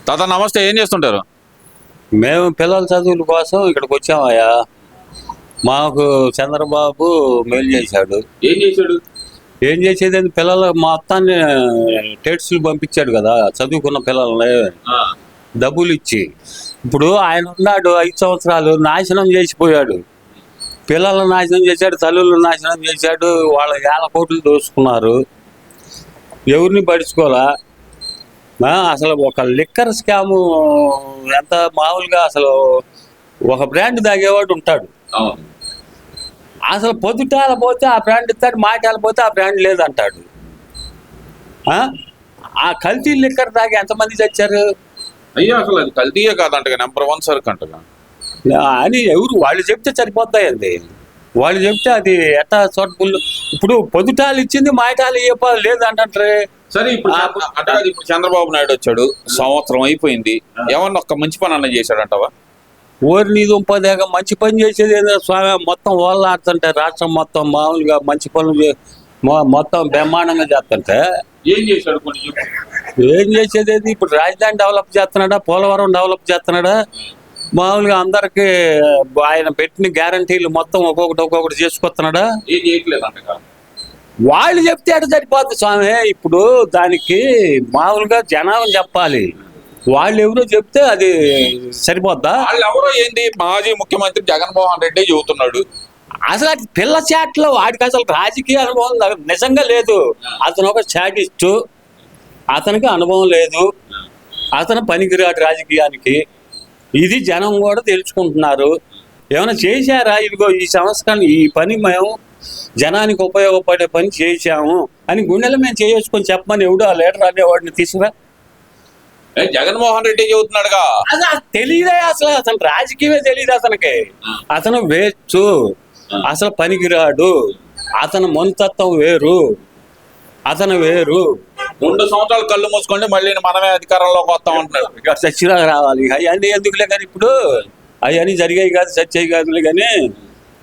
తాత నమస్తే, ఏం చేస్తుంటారు? మేము పిల్లల చదువుల కోసం ఇక్కడికి వచ్చామయ్యా. మాకు చంద్రబాబు మేలు చేశాడు. ఏం చేశాడు? ఏం చేసేది పిల్లల మొత్తాన్ని టెట్స్లు పంపించాడు కదా, చదువుకున్న పిల్లల్ని డబ్బులు ఇచ్చి. ఇప్పుడు ఆయన ఉన్నాడు 5 సంవత్సరాలు నాశనం చేసిపోయాడు. పిల్లలను నాశనం చేశాడు, తల్లులను నాశనం చేశాడు. వాళ్ళ 1,000 కోట్లు దోసుకున్నారు, ఎవరిని పడుచుకోవాలా. అసలు ఒక లిక్కర్ స్కాము ఎంత మామూలుగా. అసలు ఒక బ్రాండ్ తాగేవాడు ఉంటాడు, అసలు పొద్దుటాల పోతే ఆ బ్రాండ్ ఇస్తాడు, మాటాల పోతే ఆ బ్రాండ్ లేదంటాడు. ఆ కల్తీ లిక్కర్ తాగి ఎంతమంది చచ్చారు? అయ్యా అసలు అది కల్తీయే కాదంట, నెంబర్ 1 సరుకు అంటగా అని ఎవరు వాళ్ళు చెప్తే సరిపోతాయండి. వాళ్ళు చెప్తే అది ఎట్టా చోటపుల్లు. ఇప్పుడు పొద్దుటాలు ఇచ్చింది మాటాలు లేదంటారే. సరే ఇప్పుడు అంటే ఇప్పుడు చంద్రబాబు నాయుడు వచ్చాడు, సంవత్సరం అయిపోయింది, ఏమన్నా ఒక్క మంచి పని అన్న చేశాడంటావా? ఓరిని దుంపదేగా మంచి పని చేసేది ఏంటో స్వామి. మొత్తం ఓళ్ళాడుతుంటే రాష్ట్రం మొత్తం మామూలుగా మంచి పనులు మొత్తం బ్రహ్మాండంగా చేస్తుంటే ఏం చేశాడు? ఏం చేసేది ఏంది? ఇప్పుడు రాజధాని డెవలప్ చేస్తున్నాడా, పోలవరం డెవలప్ చేస్తున్నాడా? మామూలుగా అందరికి ఆయన పెట్టిన గ్యారంటీలు మొత్తం ఒక్కొక్కటి చేసుకొస్తున్నాడా? ఏం చేయట్లేదు అంటగా. వాళ్ళు చెప్తే అటు సరిపోద్ది స్వామి. ఇప్పుడు దానికి మామూలుగా జనాలు చెప్పాలి, వాళ్ళు ఎవరో చెప్తే అది సరిపోద్దా? వాళ్ళు ఎవరో ఏంది, మాజీ ముఖ్యమంత్రి జగన్మోహన్ రెడ్డి చెబుతున్నాడు. అసలు అది పిల్ల చాట్లో వాడికి అసలు రాజకీయ అనుభవం నిజంగా లేదు. అతను ఒక చాటిస్టు, అతనికి అనుభవం లేదు, అతను పనికిరాడు రాజకీయానికి. ఇది జనం కూడా తెలుసుకుంటున్నారు. ఏమైనా చేశారా? ఇదిగో ఈ సంవత్సరం ఈ పని మేము జనానికి ఉపయోగపడే పని చేశాము అని గుండెలు మేము చేసుకొని చెప్పమని ఎవడు ఆ లీడర్ అనేవాడిని తీసుకురా. జగన్మోహన్ రెడ్డి చెబుతున్నాడుగా. అది తెలియదే అసలు, అతను రాజకీయమే తెలియదు అతనికి. అతను వేచ్చు, అసలు పనికిరాడు, అతను మనస్తత్వం వేరు, అతను వేరు. 2 సంవత్సరాలు కళ్ళు మూసుకోండి, మళ్ళీ మనమే అధికారంలోకి వస్తాం అంటున్నాడు. సచ్చిరాగా రావాలి. అవన్నీ ఎందుకులే కానీ, ఇప్పుడు అవన్నీ జరిగాయి కాదు, సచ్చాయి కాదులే కానీ.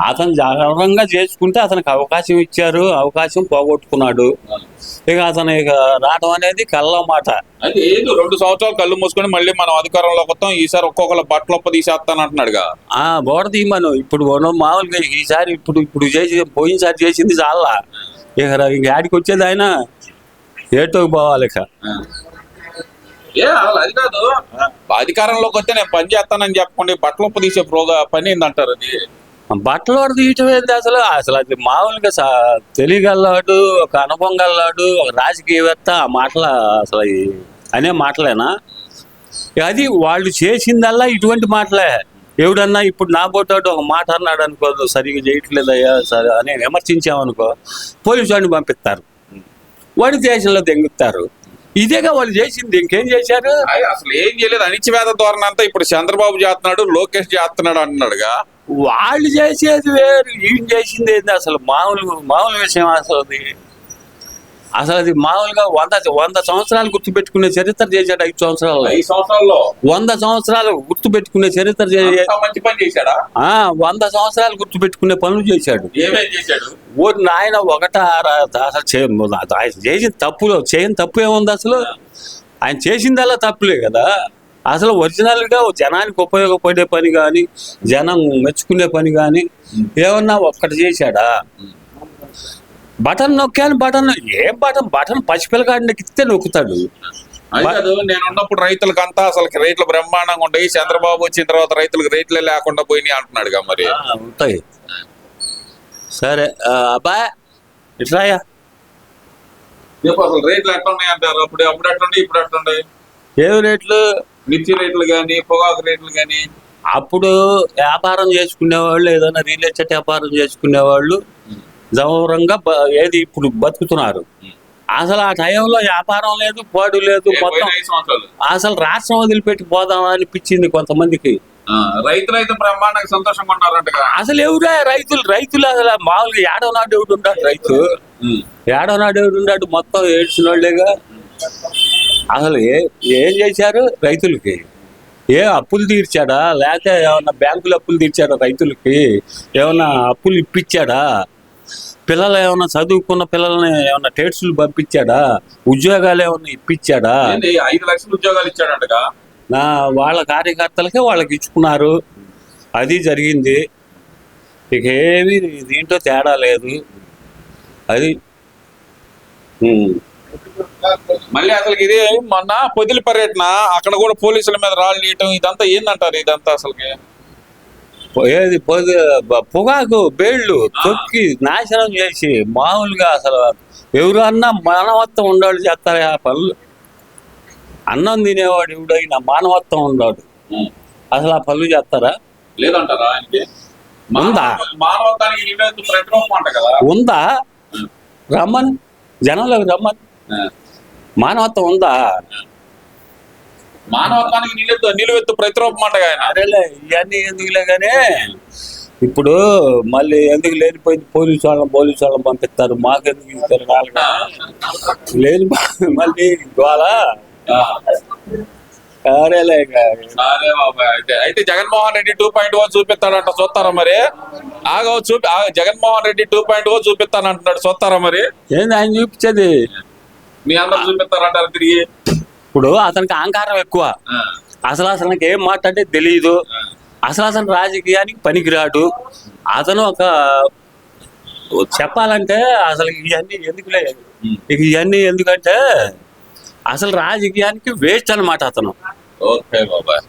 అతను జాగ్రత్తగా చేసుకుంటే అతనికి అవకాశం ఇచ్చారు, అవకాశం పోగొట్టుకున్నాడు. ఇక అతను ఇక రావడం అనేది కళ్ళ మాట. అయితే ఏదో 2 సంవత్సరాలు కళ్ళు మూసుకొని మళ్ళీ మనం అధికారంలోకి వస్తాం, ఈసారి ఒక్కొక్కరు బట్టలొప్ప తీసేస్తాను అంటున్నాడుగా. బోడ తీయమను. ఇప్పుడు మామూలుగా ఈసారి ఇప్పుడు చేసి పోయినసారి చేసింది చాలా. ఇక ఆడికి వచ్చేది ఆయన ఏటోకి పోవాలి. ఇక అది కాదు, అధికారంలోకి వస్తే నేను పని చేస్తానని చెప్పండి, బట్టలొప్ప తీసే పని ఏందంటారు? అది బట్టలు తీయటం ఏంది అసలు? అసలు అది మామూలుగా తెలియగలవాడు, ఒక అనుభవం గలవాడు, ఒక రాజకీయవేత్త ఆ మాటల అసలు అనే మాటలేనా? అది వాళ్ళు చేసిందల్లా ఇటువంటి మాటలే. ఎవడన్నా ఇప్పుడు నా పోటాడు ఒక మాట అన్నాడు అనుకో, సరిగ్గా చేయట్లేదయ్యా సరే అని విమర్శించామనుకో, పోలీసు వాడిని పంపిస్తారు, వాడి దేశంలో దెంగుతారు. ఇదేగా వాళ్ళు చేసింది, ఇంకేం చేశారు? అసలు ఏం చేయలేదు. అణిచివేత ధోరణి అంతా ఇప్పుడు చంద్రబాబు చేస్తున్నాడు, లోకేష్ చేస్తున్నాడు అంటున్నాడుగా. వాళ్ళు చేసేది వేరు, ఈయన చేసింది ఏంది? అసలు మామూలు విషయం అసలు అది. అసలు అది మామూలుగా 100 సంవత్సరాలు గుర్తుపెట్టుకునే చరిత్ర చేశాడు. 5 సంవత్సరాల్లో 100 సంవత్సరాలు గుర్తుపెట్టుకునే చరిత్ర మంచి పని చేశాడా? 100 సంవత్సరాలు గుర్తుపెట్టుకునే పనులు చేశాడు. ఓటి నాయన అసలు చేసిన తప్పులో చేయని తప్పు ఏముంది అసలు? ఆయన చేసిందల్లా తప్పులే కదా. అసలు ఒరిజినల్గా జనానికి ఉపయోగపడే పని కానీ, జనం మెచ్చుకునే పని కానీ ఏమన్నా ఒక్కటి చేశాడా? బటన్ నొక్కాను, బటన్ పసిపిల్లగాడిని ఇస్తే నొక్కుతాడు. నేను ఉన్నప్పుడు రైతులకంతా అసలు రేట్లు బ్రహ్మాండంగా ఉంటాయి, చంద్రబాబు వచ్చిన తర్వాత రైతులకు రేట్లే లేకుండా పోయినాయి అంటున్నాడుగా. మరి ఉంటాయి. సరే అబ్బాయి ఇట్లాయా, అసలు రేట్లు ఎట్లా ఉన్నాయి అంటారు? అప్పుడు ఎట్లుండే, ఇప్పుడు ఎట్లుండే? ఏవి రేట్లు? మిర్చి రేట్లు కానీ, పొగాకు రేట్లు కానీ. అప్పుడు వ్యాపారం చేసుకునేవాళ్ళు, ఏదైనా రియల్ ఎస్టేట్ వ్యాపారం చేసుకునేవాళ్ళు గౌరవంగా ఏది ఇప్పుడు బతుకుతున్నారు. అసలు ఆ టైంలో వ్యాపారం లేదు, పాడు లేదు, మొత్తం అసలు రాష్ట్రం వదిలిపెట్టి పోదామా అనిపించింది కొంతమందికి. రైతులు అయితే బ్రహ్మాండంగా సంతోషంగా ఉన్నారంట. అసలు ఎవరా రైతులు అసలు మామూలుగా ఏడవ నాడు ఎవడు ఉన్నాడు? ఏడవ నాడు ఎవడు ఉన్నాడు? మొత్తం ఏడ్చిన వాళ్ళేగా. అసలు ఏం చేశారు రైతులకి? ఏ అప్పులు తీర్చాడా? లేకపోతే ఏమన్నా బ్యాంకులు అప్పులు తీర్చాడా? రైతులకి ఏమన్నా అప్పులు ఇప్పించాడా? పిల్లలు ఏమన్నా చదువుకున్న పిల్లల్ని ఏమన్నా టేట్స్లు పంపించాడా? ఉద్యోగాలు ఏమన్నా ఇప్పించాడా? 5 లక్షల ఉద్యోగాలు ఇచ్చాడంటగా. వాళ్ళ కార్యకర్తలకే వాళ్ళకి ఇచ్చుకున్నారు, అది జరిగింది. ఇక ఏమి దీంట్లో తేడా లేదు. అది మళ్ళీ అసలు ఇది మొన్న పొదిలి పర్యటన అక్కడ కూడా పోలీసుల మీద రాళ్ళు తీయటం ఇదంతా ఏందంటారు? ఇదంతా అసలుకి ఏది పొగాకు బేళ్ళు తొక్కి నాశనం చేసి మామూలుగా అసలు ఎవరన్నా మానవత్వం ఉండేవాడు చేస్తారు ఆ పనులు. అన్నం తినేవాడు ఎవడైనా మానవత్వం ఉన్నాడు, అసలు ఆ పనులు చేస్తారా? లేదంటారా? ఆయనకి ఉందా? మానవత్వానికి నిలువెత్తు ప్రతిరూపం అంట కదా. ఉందా? రమ్మని జనంలోకి రమ్మని. మానవత్వం ఉందా? మానవత్వానికి నిలువెత్తు ప్రతిరూపం అంట ఆయన. అరేలే ఇవన్నీ ఎందుకులే కానీ ఇప్పుడు మళ్ళీ ఎందుకు లేనిపోయింది పోలీసు వాళ్ళని పంపిస్తారు, మాకెందుకు ఇస్తారు లేని మళ్ళీ ఇవాళ అరేలే. అరే బాబాయ్, అయితే జగన్మోహన్ రెడ్డి 2.0 చూపిస్తాడంట, చూస్తారా మరి? జగన్మోహన్ రెడ్డి 2.0 చూపిస్తానంటున్నాడు, చూస్తారా మరి? ఏంది ఆయన చూపించేది? మీ అందరు చూపిస్తారంటారు తిరిగి. ఇప్పుడు అతనికి అహంకారం ఎక్కువ, అసలు ఏం మాట్లాడితే తెలియదు, అసలు రాజకీయానికి పనికిరాడు అతను. ఒక చెప్పాలంటే అసలు ఇవన్నీ ఎందుకులే, ఇక ఇవన్నీ ఎందుకంటే అసలు రాజకీయానికి వేస్ట్ అన్నమాట అతను. ఓకే బాబాయ్.